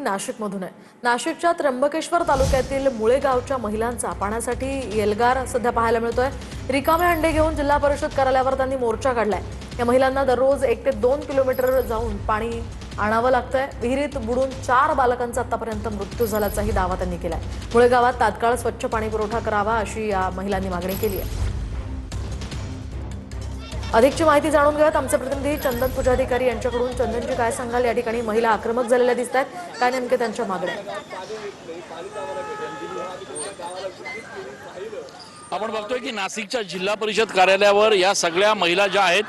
नाशिकमधून आहे। नाशिकच्या त्र्यंबकेश्वर तालुक्यातील मुळे गावच्या महिलांचा पाण्यासाठी येलगार सध्या पाहायला मिळतोय। रिकामे हंडे घेऊन जिल्हा परिषद कार्यालयावर त्यांनी मोर्चा काढलाय। या महिलांना दररोज 1 ते 2 किलोमीटर जाऊन पाणी आणावं लागतंय। विहिरीत बुडून 4 बालकांचा आतापर्यंत मृत्यू झाल्याचाही दावा त्यांनी केलाय। मुळे गावात तात्काळ स्वच्छ पाणी पुरवठा करावा अशी या महिलांनी मागणी केली आहे। अधिकची माहिती जाणून घेऊयात आमचे प्रतिनिधी चंदन पूजाधिकारी यांच्याकडून। चंदनजी, काय सांगाल? या ठिकाणी महिला आक्रमक झालेल्या दिसतात, काय नेमके त्यांच्या मागण्या? आपण बघतोय की नाशिकच्या जिल्हा परिषद कार्यालयावर या सगळ्या महिला ज्या आहेत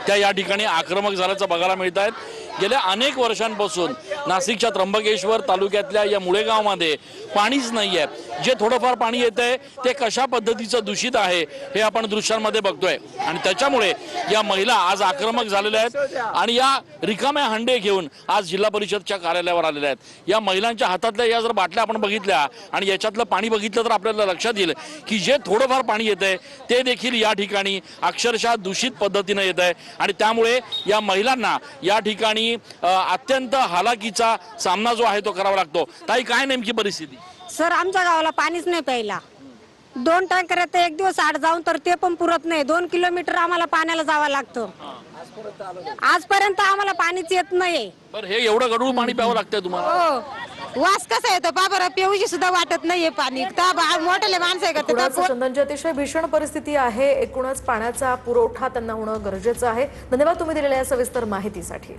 त्या या ठिकाणी आक्रमक झाल्याचं बघायला मिळत आहेत। गेल्या अनेक वर्षांपासून नाशिकच्या त्र्यंबकेश्वर तालुक्यातल्या या मुळे गावामध्ये पाणीच नाही आहे। जे थोडंफार पाणी येतंय ते कशा पद्धतीचं दूषित आहे हे आपण दृश्यांमध्ये बघतोय आणि त्याच्यामुळे या महिला आज आक्रमक झालेल्या आहेत आणि या रिकाम्या हंडे घेऊन आज जिल्हा परिषदच्या कार्यालयावर आलेल्या आहेत। या महिलांच्या हातातल्या या जर बाटल्या आपण बघितल्या आणि याच्यातलं पाणी बघितलं तर आपल्याला लक्षात येईल की जे थोडंफार पाणी येतंय ते देखील या ठिकाणी अक्षरशः दूषित पद्धतीनं येत आहे आणि त्यामुळे या महिलांना या ठिकाणी अत्यंत हालाकीचा सामना जो आहे तो करावा लागतो। ताई, काय नेमकी परिस्थिती? सर, आमच्या गावाला पाणीच नाही प्यायला। 2 टँकर येते, एक दिवस आड जाऊन तर ते पण पुरत नाही। 2 किलोमीटर आम्हाला पाण्याला जावं लागतं। आजपर्यंत आम्हाला पाणीच येत नाही। बरं, हे एवढं गढूळ पाणी प्यावं लागतंय तुम्हाला? हो, वास कसा येतो बाबा, पिऊशी सुद्धा वाटत नाहीये पाणी। मोठे माणसं आहे का? चंदनजी, अतिशय भीषण परिस्थिती आहे। एकूणच पाण्याचा पुरवठा त्यांना होणं गरजेचं आहे। धन्यवाद तुम्ही दिलेल्या या सविस्तर माहितीसाठी।